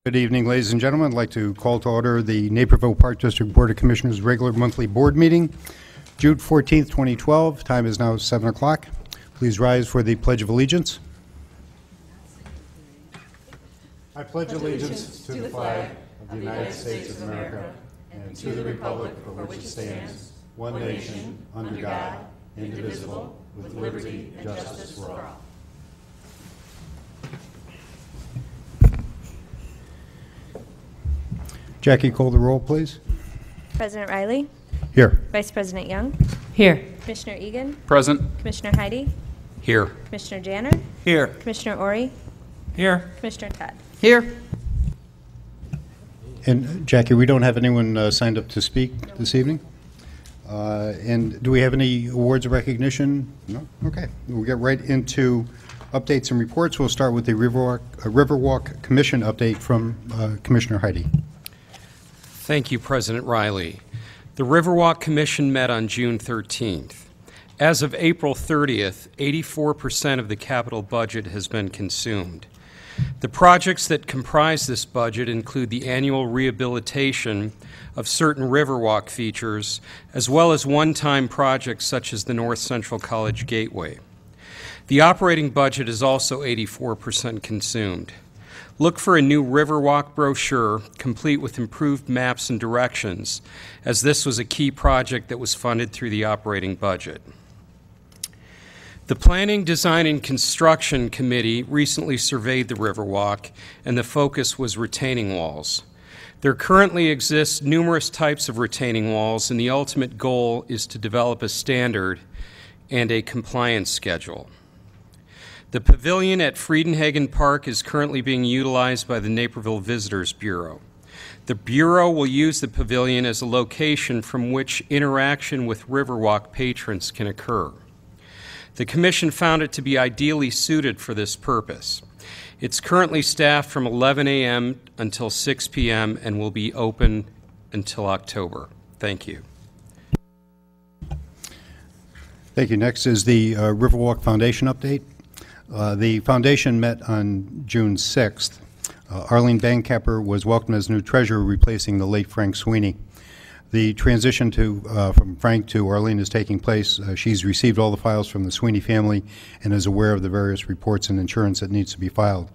Good evening, ladies and gentlemen. I'd like to call to order the Naperville Park District Board of Commissioners regular monthly board meeting, June 14th, 2012. Time is now 7 o'clock. Please rise for the Pledge of Allegiance. I pledge allegiance to the flag of the United States of America and to the republic for which it stands, one nation, under God, indivisible, with liberty and justice for all. Jackie, call the roll, please. President Riley? Here. Vice President Young? Here. Commissioner Egan? Present. Commissioner Heidi? Here. Commissioner Janner? Here. Commissioner Ori? Here. Commissioner Todd? Here. And Jackie, we don't have anyone signed up to speak this evening. And do we have any awards of recognition? No? Okay. We'll get right into updates and reports. We'll start with the Riverwalk Commission update from Commissioner Heidi. Thank you, President Riley. The Riverwalk Commission met on June 13th. As of April 30th, 84% of the capital budget has been consumed. The projects that comprise this budget include the annual rehabilitation of certain Riverwalk features, as well as one-time projects such as the North Central College Gateway. The operating budget is also 84% consumed. Look for a new Riverwalk brochure, complete with improved maps and directions, as this was a key project that was funded through the operating budget. The Planning, Design, and Construction Committee recently surveyed the Riverwalk, and the focus was retaining walls. There currently exist numerous types of retaining walls, and the ultimate goal is to develop a standard and a compliance schedule. The pavilion at Friedenhagen Park is currently being utilized by the Naperville Visitors Bureau. The Bureau will use the pavilion as a location from which interaction with Riverwalk patrons can occur. The Commission found it to be ideally suited for this purpose. It's currently staffed from 11 a.m. until 6 p.m. and will be open until October. Thank you. Thank you. Next is the Riverwalk Foundation update. The foundation met on June 6th. Arlene Bankepper was welcomed as new treasurer, replacing the late Frank Sweeney. The transition from Frank to Arlene is taking place. She's received all the files from the Sweeney family and is aware of the various reports and insurance that needs to be filed.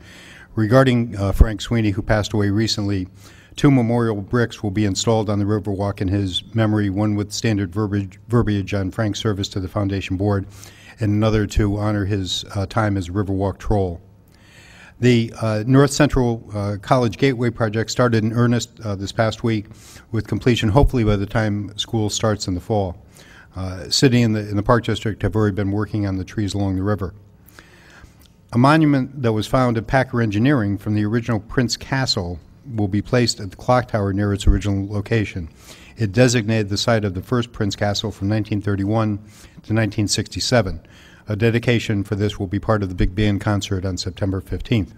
Regarding Frank Sweeney, who passed away recently, 2 memorial bricks will be installed on the Riverwalk in his memory, one with standard verbiage on Frank's service to the foundation board, and another to honor his time as Riverwalk troll. The North Central College Gateway project started in earnest this past week, with completion hopefully by the time school starts in the fall. City and the Park District have already been working on the trees along the river. A monument that was found at Packer Engineering from the original Prince Castle will be placed at the clock tower near its original location. It designated the site of the first Prince Castle from 1931 to 1967. A dedication for this will be part of the big band concert on September 15th.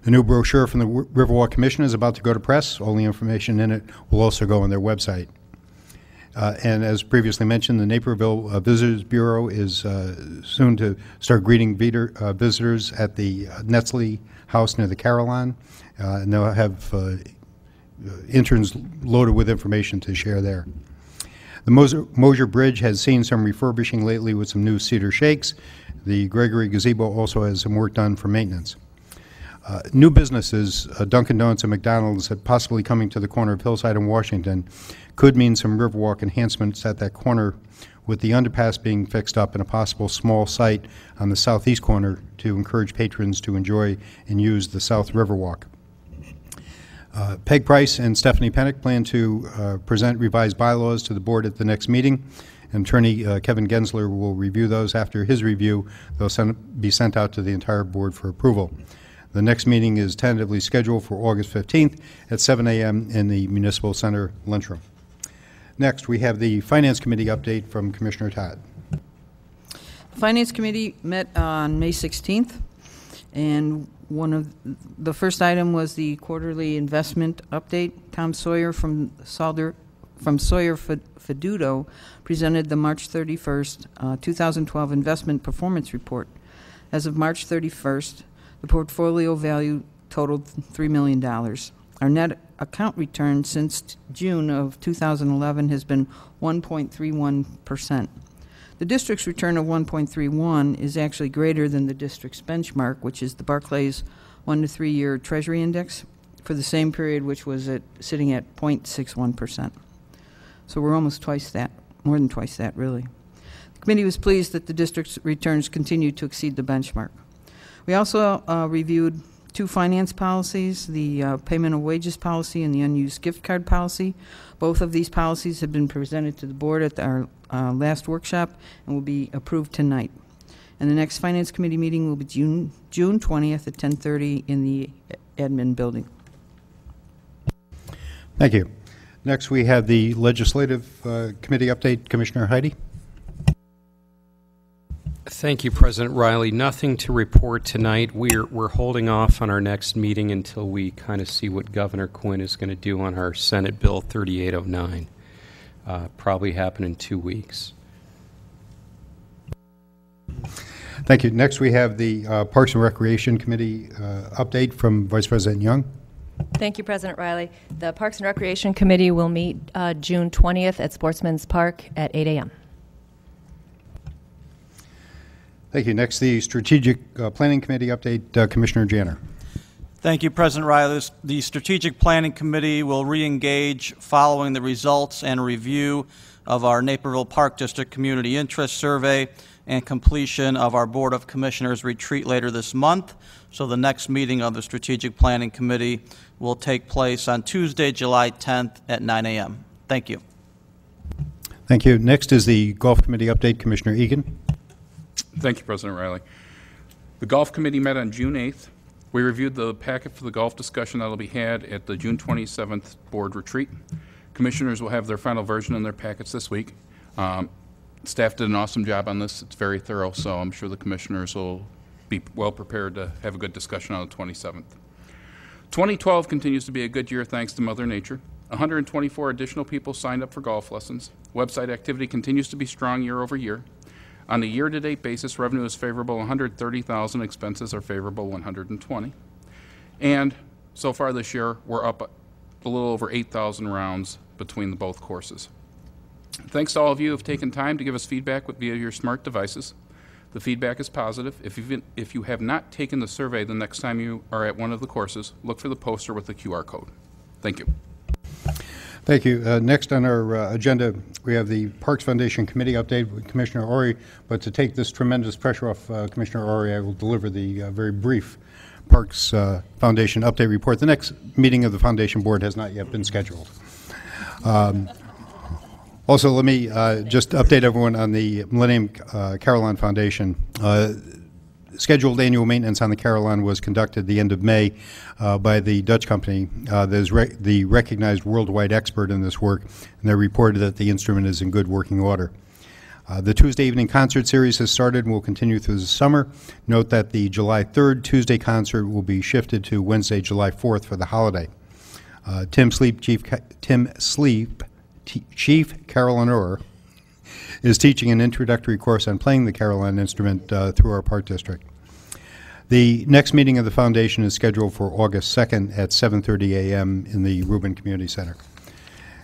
The new brochure from the Riverwalk Commission is about to go to press. All the information in it will also go on their website. And as previously mentioned, the Naperville Visitors Bureau is soon to start greeting visitors at the Netzley House near the Carillon. And they'll have interns loaded with information to share there. The Moser Bridge has seen some refurbishing lately with some new cedar shakes. The Gregory Gazebo also has some work done for maintenance. New businesses, Dunkin' Donuts and McDonald's, possibly coming to the corner of Hillside and Washington, could mean some Riverwalk enhancements at that corner, with the underpass being fixed up and a possible small site on the southeast corner to encourage patrons to enjoy and use the South Riverwalk. Peg Price and Stephanie Pennick plan to present revised bylaws to the board at the next meeting. And Attorney Kevin Gensler will review those. After his review, they'll be sent out to the entire board for approval. The next meeting is tentatively scheduled for August 15th at 7 a.m. in the Municipal Center lunchroom. Next, we have the Finance Committee update from Commissioner Todd. The Finance Committee met on May 16th, and one of the first item was the quarterly investment update. Tom Sawyer from Sawyer Fiduto presented the March 31st, 2012 investment performance report. As of March 31st, the portfolio value totaled $3 million. Our net account return since June of 2011 has been 1.31%. The district's return of 1.31 is actually greater than the district's benchmark, which is the Barclays 1 to 3 year Treasury Index for the same period, which was sitting at 0.61%. So we're almost twice that, more than twice that, really. The committee was pleased that the district's returns continued to exceed the benchmark. We also reviewed 2 finance policies, the payment of wages policy and the unused gift card policy. Both of these policies have been presented to the board at our last workshop and will be approved tonight. And the next Finance Committee meeting will be June 20th at 10:30 in the admin building. Thank you. Next, we have the Legislative Committee update. Commissioner Heidi. Thank you, President Riley. Nothing to report tonight. We're holding off on our next meeting until we kind of see what Governor Quinn is going to do on our Senate Bill 3809. Probably happen in 2 weeks. Thank you. Next, we have the Parks and Recreation Committee update from Vice President Young. Thank you, President Riley. The Parks and Recreation Committee will meet June 20th at Sportsman's Park at 8 a.m. Thank you. Next, the Strategic Planning Committee update. Commissioner Janner. Thank you, President Riley. The Strategic Planning Committee will re-engage following the results and review of our Naperville Park District Community Interest Survey and completion of our Board of Commissioners retreat later this month. So the next meeting of the Strategic Planning Committee will take place on Tuesday, July 10th at 9 a.m. Thank you. Thank you. Next is the Golf Committee update. Commissioner Egan. Thank you, President Riley. The Golf Committee met on June 8th. We reviewed the packet for the golf discussion that will be had at the June 27th board retreat. Commissioners will have their final version in their packets this week. Staff did an awesome job on this. It's very thorough, so I'm sure the commissioners will be well prepared to have a good discussion on the 27th. 2012 continues to be a good year thanks to Mother Nature. 124 additional people signed up for golf lessons. Website activity continues to be strong year over year. On a year-to-date basis, revenue is favorable 130,000, expenses are favorable 120. And so far this year, we're up a little over 8,000 rounds between the both courses. Thanks to all of you who have taken time to give us feedback via your smart devices. The feedback is positive. If you have not taken the survey the next time you are at one of the courses, look for the poster with the QR code. Thank you. Thank you. Next on our agenda, we have the Parks Foundation Committee update with Commissioner Ori. But to take this tremendous pressure off Commissioner Ori, I will deliver the very brief Parks Foundation update report. The next meeting of the Foundation Board has not yet been scheduled. Also, let me just update everyone on the Millennium Carillon Foundation. Scheduled annual maintenance on the Carillon was conducted the end of May by the Dutch company that is the recognized worldwide expert in this work, and they reported that the instrument is in good working order. The Tuesday evening concert series has started and will continue through the summer. Note that the July 3rd Tuesday concert will be shifted to Wednesday, July 4th for the holiday. Tim Sleep, Chief Carillonneur, is teaching an introductory course on playing the carillon instrument through our park district. The next meeting of the foundation is scheduled for August 2nd at 7:30 a.m. in the Rubin Community Center.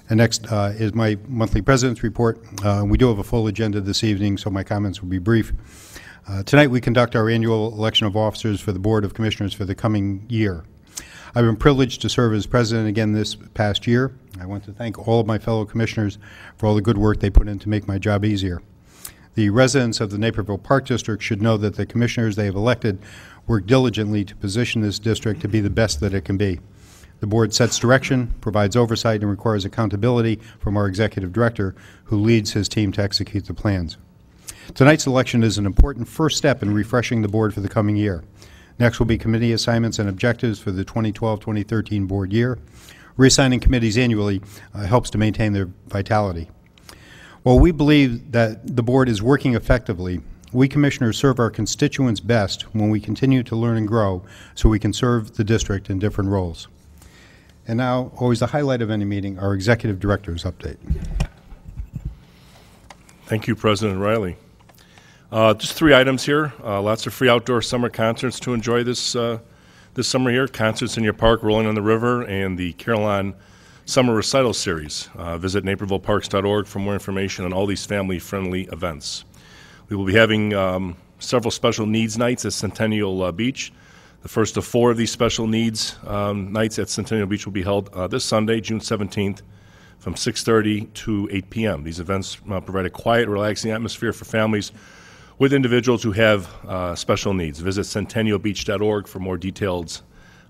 And next is my monthly president's report. We do have a full agenda this evening, so my comments will be brief. Tonight we conduct our annual election of officers for the Board of Commissioners for the coming year. I've been privileged to serve as president again this past year. I want to thank all of my fellow commissioners for all the good work they put in to make my job easier. The residents of the Naperville Park District should know that the commissioners they have elected work diligently to position this district to be the best that it can be. The board sets direction, provides oversight, and requires accountability from our executive director, who leads his team to execute the plans. Tonight's election is an important first step in refreshing the board for the coming year. Next will be committee assignments and objectives for the 2012-2013 board year. Reassigning committees annually helps to maintain their vitality. While we believe that the board is working effectively, we commissioners serve our constituents best when we continue to learn and grow so we can serve the district in different roles. And now, always the highlight of any meeting, our executive director's update. Thank you, President Riley. Just 3 items here. Lots of free outdoor summer concerts to enjoy this This summer here, concerts in your park, Rolling on the River, and the Carillon Summer Recital Series. Visit napervilleparks.org for more information on all these family-friendly events. We will be having several special needs nights at Centennial Beach. The first of 4 of these special needs nights at Centennial Beach will be held this Sunday, June 17th, from 6:30 to 8 p.m. These events provide a quiet, relaxing atmosphere for families with individuals who have special needs. Visit centennialbeach.org for more details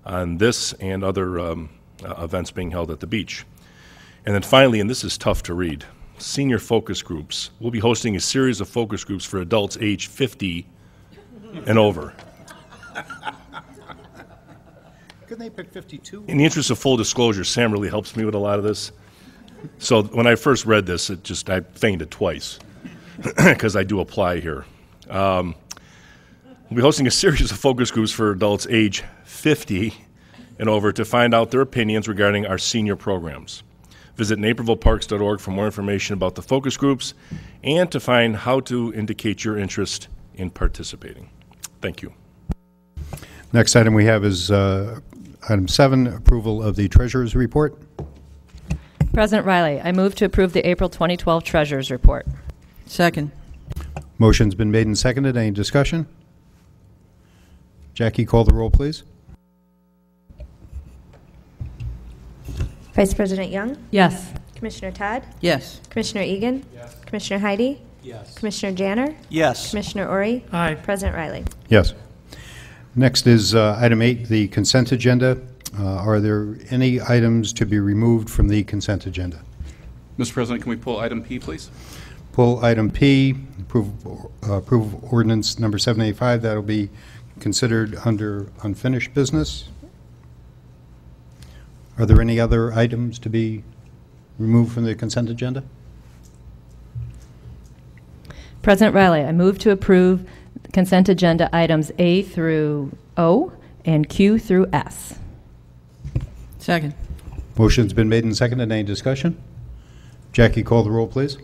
on this and other events being held at the beach. And then finally, and this is tough to read, senior focus groups. We'll be hosting a series of focus groups for adults age 50 and over. Couldn't they pick 52? In the interest of full disclosure, Sam really helps me with a lot of this. So when I first read this, I fainted twice because I do apply here. We'll be hosting a series of focus groups for adults age 50 and over to find out their opinions regarding our senior programs. Visit napervilleparks.org for more information about the focus groups and to find how to indicate your interest in participating. Thank you. Next item we have is item 7, approval of the treasurer's report. President Riley, I move to approve the April 2012 Treasurers Report. Second. Motion's been made and seconded. Any discussion? Jackie, call the roll, please. Vice President Young, Yes. Commissioner Todd, Yes. Commissioner Egan, Commissioner Heidi, Commissioner Janner, Yes. Commissioner Ori, Aye. President Riley. Yes. Next is item 8, the consent agenda. Are there any items to be removed from the consent agenda? Mr. President, can we pull item P, please? Pull item P, approve ordinance number 785. That'll be considered under unfinished business. Are there any other items to be removed from the consent agenda? President Riley, I move to approve consent agenda items A through O and Q through S. Second. Motion's been made and seconded. Any discussion? Jackie, call the roll, please.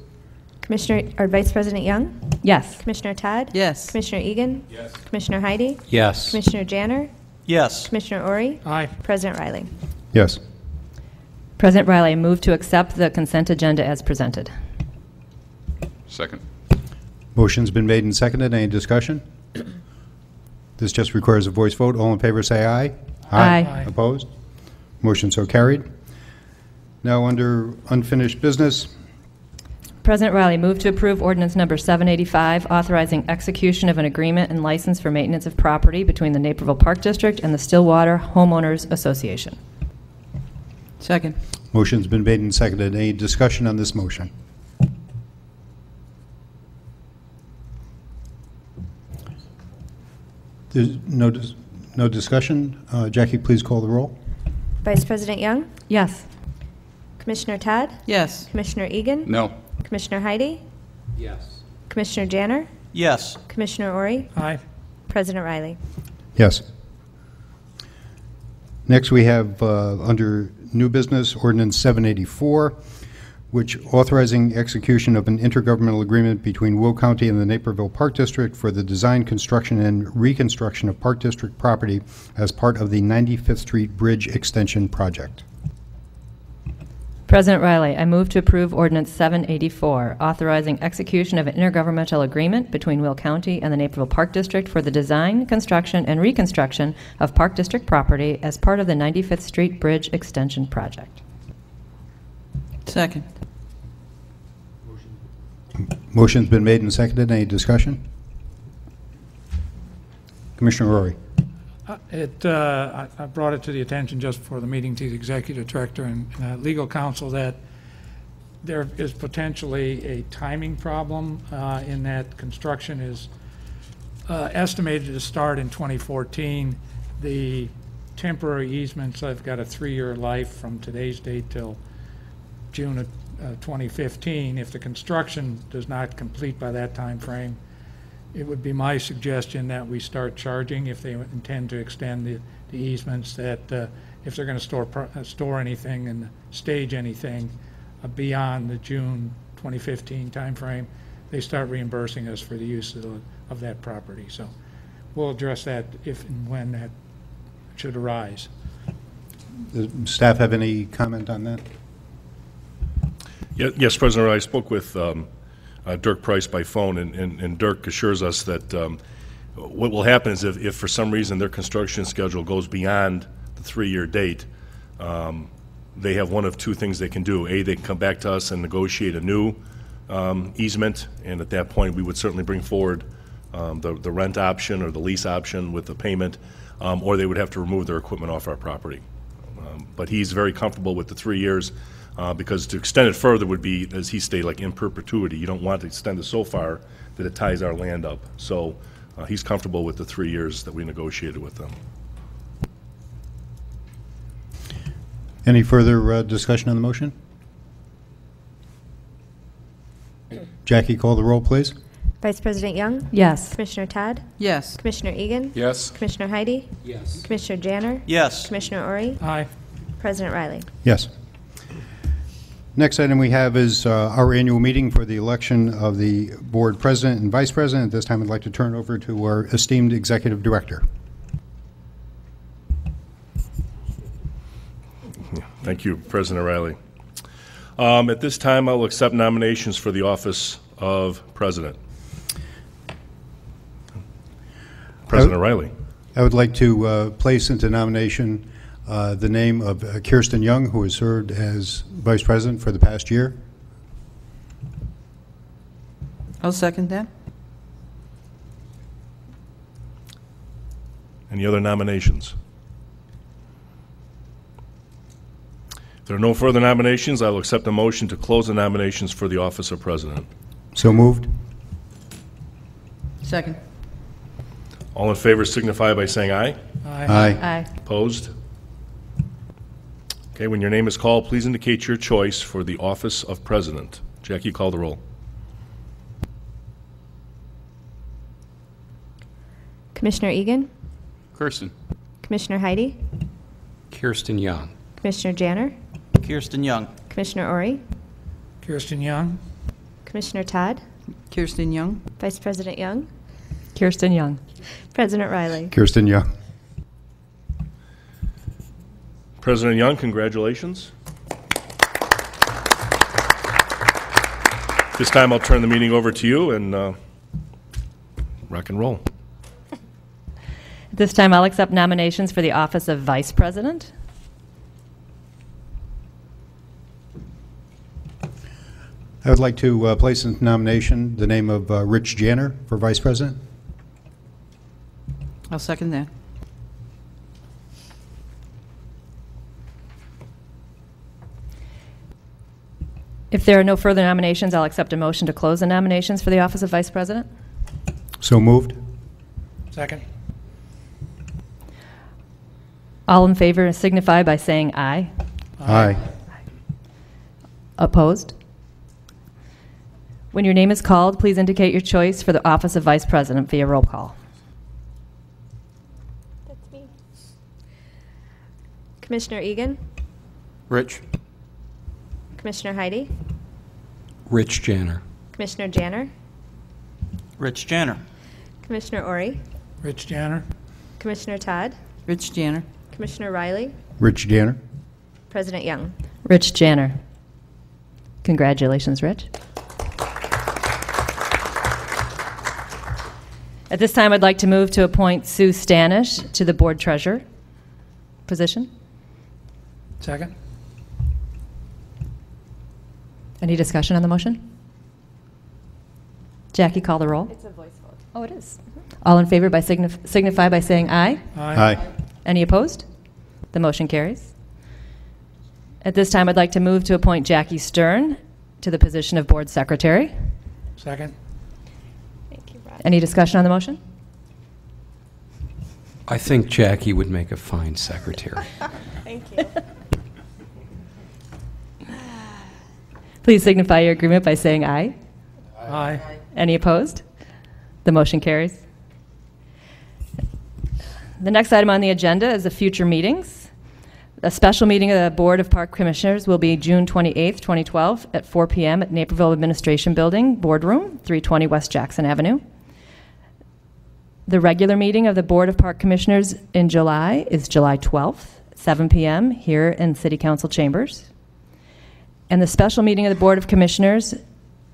Vice President Young, Yes. Commissioner Todd, Yes. Commissioner Egan, Commissioner Heidi, Yes. Commissioner Janner, Yes. Commissioner Ori, Aye. President Riley. Yes. President Riley, I move to accept the consent agenda as presented. Second. Motion's been made and seconded. Any discussion? This just requires a voice vote. All in favor say aye. Aye. Opposed? Motion so carried. Now under unfinished business, President Riley, move to approve ordinance number 785, authorizing execution of an agreement and license for maintenance of property between the Naperville Park District and the Stillwater Homeowners Association. Second. motion's been made and seconded. Any discussion on this motion? There's no discussion. Jackie, please call the roll. Vice President Young, Yes. Commissioner Todd, Yes. Commissioner Egan, No. Commissioner Heidi, Yes. Commissioner Janner, Yes. Commissioner Ori, Aye. President Riley. Yes. Next, we have under new business, ordinance 784, which authorizing execution of an intergovernmental agreement between Will County and the Naperville Park District for the design, construction, and reconstruction of Park District property as part of the 95th Street Bridge Extension Project. President Riley, I move to approve Ordinance 784, authorizing execution of an intergovernmental agreement between Will County and the Naperville Park District for the design, construction, and reconstruction of Park District property as part of the 95th Street Bridge Extension Project. Second. Motion's been made and seconded. Any discussion? Commissioner Rory. I brought it to the attention just before the meeting to the executive director and legal counsel that there is potentially a timing problem in that construction is estimated to start in 2014. The temporary easements have got a 3-year life from today's date till June of 2015. If the construction does not complete by that time frame, it would be my suggestion that we start charging if they intend to extend the easements, that if they're going to store anything and stage anything beyond the June 2015 timeframe, they start reimbursing us for the use of that property. So we'll address that if and when that should arise. Does staff have any comment on that? Yes, President, I spoke with Dirk Price by phone, and Dirk assures us that what will happen is if for some reason their construction schedule goes beyond the 3-year date, they have one of two things they can do. A, they can come back to us and negotiate a new easement, and at that point we would certainly bring forward the rent option or the lease option with the payment, or they would have to remove their equipment off our property. But he's very comfortable with the 3 years because to extend it further would be, as he stated, like in perpetuity. You don't want to extend it so far that it ties our land up. So he's comfortable with the 3 years that we negotiated with them. Any further discussion on the motion? Jackie, call the roll, please. Vice President Young? Yes. Commissioner Todd? Yes. Commissioner Egan? Yes. Commissioner Heidi? Yes. Commissioner Janner? Yes. Commissioner Ori? Aye. President Riley? Yes. Next item we have is our annual meeting for the election of the board president and vice president. At this time, I'd like to turn it over to our esteemed executive director. Thank you, President Riley. At this time, I'll accept nominations for the office of president. President Riley. I would like to place into nomination the name of Kirsten Young, who has served as vice president for the past year. I'll second that. Any other nominations? If there are no further nominations, I will accept a motion to close the nominations for the office of president. So moved. Second. All in favor signify by saying aye. Aye. Aye. Opposed? Okay, when your name is called, please indicate your choice for the office of president. Jackie, call the roll. Commissioner Egan? Kirsten. Commissioner Heidi? Kirsten Young. Commissioner Janner? Kirsten Young. Commissioner Ori? Kirsten Young? Commissioner Todd? Kirsten Young. Vice President Young? Kirsten Young. President Riley? Kirsten Young. President Young, congratulations. This time I'll turn the meeting over to you and rock and roll. At this time, I'll accept nominations for the office of vice president. I would like to place into nomination the name of Rich Janner for vice president. I'll second that. If there are no further nominations, I'll accept a motion to close the nominations for the office of vice president. So moved. Second. All in favor signify by saying aye. Aye. Opposed? When your name is called, please indicate your choice for the office of vice president via roll call. That's me. Commissioner Egan? Rich. Commissioner Heidi? Rich Janner. Commissioner Janner? Rich Janner. Commissioner Ori? Rich Janner? Commissioner Todd? Rich Janner. Commissioner Riley? Rich Janner. President Young? Rich Janner. Congratulations, Rich. At this time, I'd like to move to appoint Sue Stanish to the board treasurer position. Second. Any discussion on the motion? Jackie, call the roll. It's a voice vote. Oh, it is. All in favor by signify by saying aye. Aye. Any opposed? The motion carries. At this time, I'd like to move to appoint Jackie Stern to the position of board secretary. Second. Thank you, Brad. Any discussion on the motion? I think Jackie would make a fine secretary. Thank you. Please signify your agreement by saying aye. Aye. Any opposed? The motion carries. The next item on the agenda is the future meetings. A special meeting of the Board of Park Commissioners will be June 28th, 2012 at 4 p.m. at Naperville Administration Building, Boardroom, 320 West Jackson Avenue. The regular meeting of the Board of Park Commissioners in July is July 12th, 7 p.m. here in City Council chambers. And the special meeting of the Board of Commissioners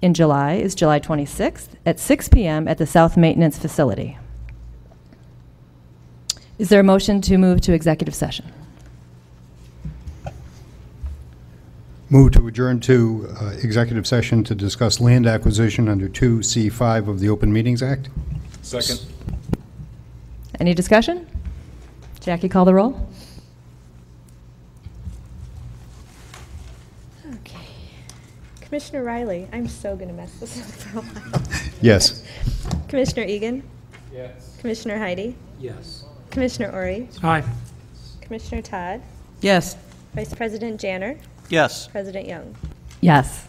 in July is July 26th at 6 p.m. at the South Maintenance Facility. Is there a motion to move to executive session? Move to adjourn to executive session to discuss land acquisition under 2C5 of the Open Meetings Act. Second. Any discussion? Jackie, call the roll. Okay. Commissioner Riley, I'm so going to mess this up for a while. Yes. Commissioner Egan? Yes. Commissioner Heidi? Yes. Commissioner Ori? Aye. Commissioner Todd? Yes. Vice President Janner? Yes. President Young? Yes.